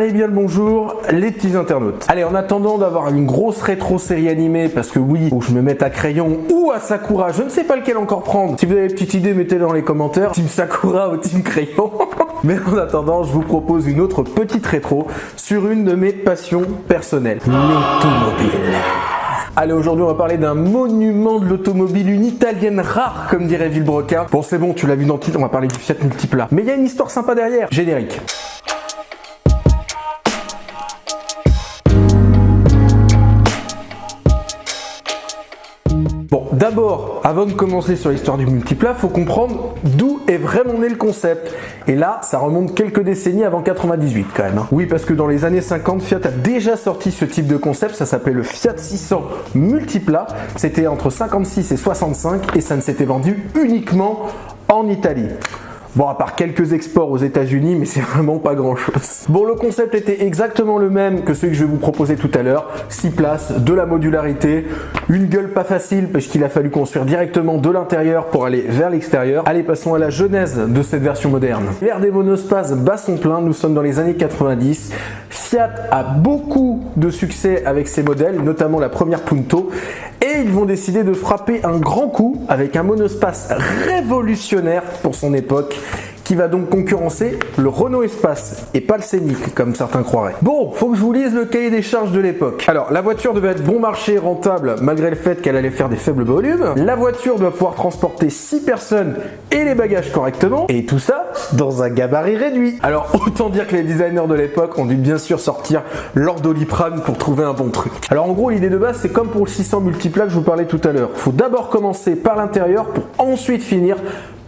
Allez bien le bonjour les petits internautes. Allez, en attendant d'avoir une grosse rétro série animée, parce que oui, où je me mette à Crayon ou à Sakura, je ne sais pas lequel encore prendre. Si vous avez une petite idée, mettez-le dans les commentaires, Team Sakura ou Team Crayon. Mais en attendant, je vous propose une autre petite rétro sur une de mes passions personnelles, l'automobile. Allez, aujourd'hui on va parler d'un monument de l'automobile, une italienne rare comme dirait Villebrequin. Bon c'est bon, tu l'as vu dans le titre, on va parler du Fiat Multipla. Mais il y a une histoire sympa derrière. Générique. Bon, d'abord, avant de commencer sur l'histoire du Multipla, faut comprendre d'où est vraiment né le concept. Et là, ça remonte quelques décennies avant 98 quand même. Oui, parce que dans les années 50, Fiat a déjà sorti ce type de concept, ça s'appelait le Fiat 600 Multipla. C'était entre 56 et 65 et ça ne s'était vendu uniquement en Italie. Bon, à part quelques exports aux États-Unis, mais c'est vraiment pas grand-chose. Bon, le concept était exactement le même que celui que je vais vous proposer tout à l'heure. 6 places, de la modularité, une gueule pas facile parce qu'il a fallu construire directement de l'intérieur pour aller vers l'extérieur. Allez, passons à la genèse de cette version moderne. L'ère des monospaces bat son plein, nous sommes dans les années 90. Fiat a beaucoup de succès avec ses modèles, notamment la première Punto. Et ils vont décider de frapper un grand coup avec un monospace révolutionnaire pour son époque qui va donc concurrencer le Renault Espace et pas le Scénic comme certains croiraient. Bon, faut que je vous lise le cahier des charges de l'époque. Alors, la voiture devait être bon marché, rentable malgré le fait qu'elle allait faire des faibles volumes. La voiture doit pouvoir transporter 6 personnes et les bagages correctement. Et tout ça dans un gabarit réduit. Alors, autant dire que les designers de l'époque ont dû bien sûr sortir leur Doliprane pour trouver un bon truc. Alors en gros, l'idée de base, c'est comme pour le 600 Multipla que je vous parlais tout à l'heure. Faut d'abord commencer par l'intérieur pour ensuite finir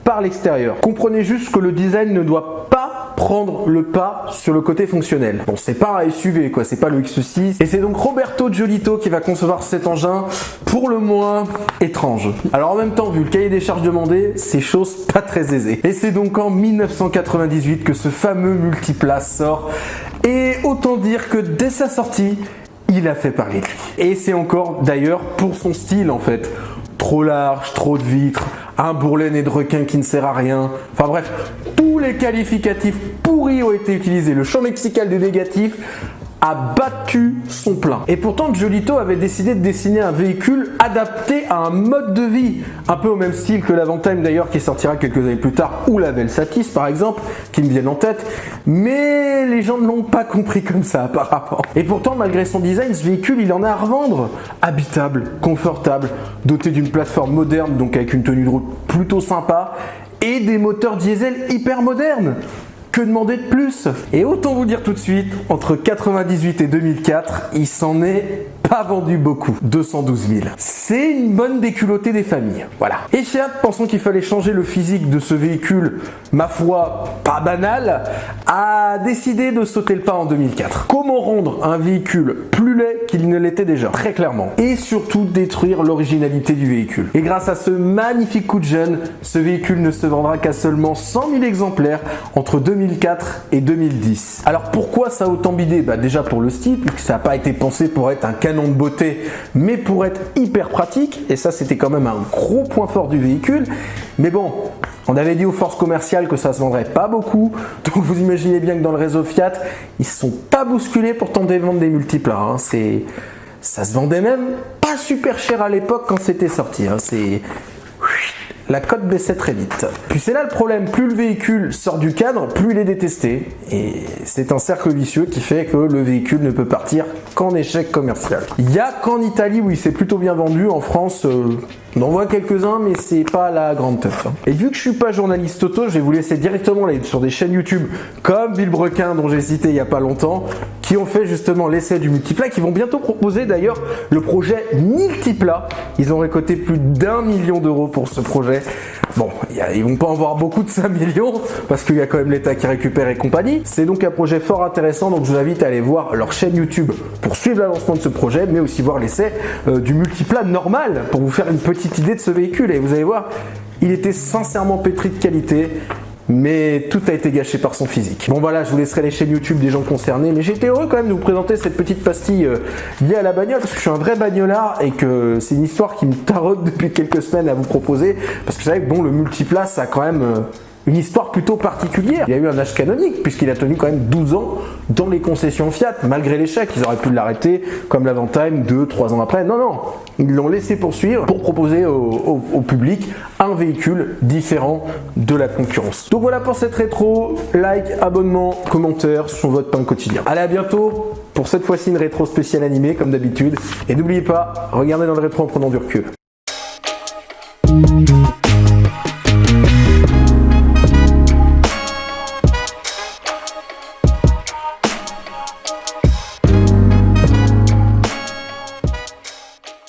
par l'extérieur. Comprenez juste que le design ne doit pas prendre le pas sur le côté fonctionnel. Bon, c'est pas un SUV quoi, c'est pas le X6. Et c'est donc Roberto Giolito qui va concevoir cet engin pour le moins étrange. Alors en même temps, vu le cahier des charges demandé, c'est chose pas très aisée. Et c'est donc en 1998 que ce fameux Multipla sort. Et autant dire que dès sa sortie, il a fait parler de lui. Et c'est encore d'ailleurs pour son style en fait. Trop large, trop de vitres, un bourrelet nez de requin qui ne sert à rien. Enfin bref, tous les qualificatifs pourris ont été utilisés. Le champ lexical des négatifs a battu son plein. Et pourtant, Giolito avait décidé de dessiner un véhicule adapté à un mode de vie, un peu au même style que l'Avantime d'ailleurs qui sortira quelques années plus tard, ou la Velsatis par exemple, qui me viennent en tête, mais les gens ne l'ont pas compris comme ça apparemment. Et pourtant, malgré son design, ce véhicule, il en a à revendre. Habitable, confortable, doté d'une plateforme moderne, donc avec une tenue de route plutôt sympa, et des moteurs diesel hyper modernes. Que demander de plus? Et autant vous dire tout de suite, entre 98 et 2004, il s'en est pas vendu beaucoup. 212 000. C'est une bonne déculottée des familles. Voilà. Et Fiat, pensant qu'il fallait changer le physique de ce véhicule, ma foi, pas banal, a décidé de sauter le pas en 2004. Comment rendre un véhicule plus laid qu'il ne l'était déjà? Très clairement. Et surtout détruire l'originalité du véhicule. Et grâce à ce magnifique coup de jeune, ce véhicule ne se vendra qu'à seulement 100 000 exemplaires entre 2004 et 2010. Alors pourquoi ça a autant bidé? Déjà pour le style, ça n'a pas été pensé pour être un canon de beauté, mais pour être hyper pratique, et ça c'était quand même un gros point fort du véhicule. Mais bon, on avait dit aux forces commerciales que ça se vendrait pas beaucoup, donc vous imaginez bien que dans le réseau Fiat, ils se sont pas bousculés pour tenter de vendre des Multipla. Ça se vendait même pas super cher à l'époque quand c'était sorti. La cote baissait très vite. Puis c'est là le problème, plus le véhicule sort du cadre, plus il est détesté. Et c'est un cercle vicieux qui fait que le véhicule ne peut partir qu'en échec commercial. Il n'y a qu'en Italie où il s'est plutôt bien vendu, en France on en voit quelques-uns mais c'est pas la grande teuf. Et vu que je suis pas journaliste auto, je vais vous laisser directement aller sur des chaînes YouTube comme Villebrequin dont j'ai cité il y a pas longtemps, qui ont fait justement l'essai du Multipla, qui vont bientôt proposer d'ailleurs le projet Multipla. Ils ont récolté plus d'1 million d'euros pour ce projet. Bon, ils vont pas en voir beaucoup de 5 millions parce qu'il y a quand même l'État qui récupère et compagnie. C'est donc un projet fort intéressant, donc je vous invite à aller voir leur chaîne YouTube pour suivre l'avancement de ce projet, mais aussi voir l'essai du Multipla normal pour vous faire une petite idée de ce véhicule. Et vous allez voir, il était sincèrement pétri de qualité. Mais tout a été gâché par son physique. Bon voilà, je vous laisserai les chaînes YouTube des gens concernés, mais j'étais heureux quand même de vous présenter cette petite pastille liée à la bagnole, parce que je suis un vrai bagnolard et que c'est une histoire qui me taraude depuis quelques semaines à vous proposer, parce que vous savez que bon, le Multipla, ça a quand même une histoire plutôt particulière. Il y a eu un âge canonique, puisqu'il a tenu quand même 12 ans dans les concessions Fiat, malgré l'échec. Ils auraient pu l'arrêter comme l'Avantime 2-3 ans après. Non, non, ils l'ont laissé poursuivre pour proposer au public un véhicule différent de la concurrence. Donc voilà pour cette rétro. Like, abonnement, commentaire sont votre pain quotidien. Allez, à bientôt pour cette fois-ci une rétro spéciale animée, comme d'habitude. Et n'oubliez pas, regardez dans le rétro en prenant du recul.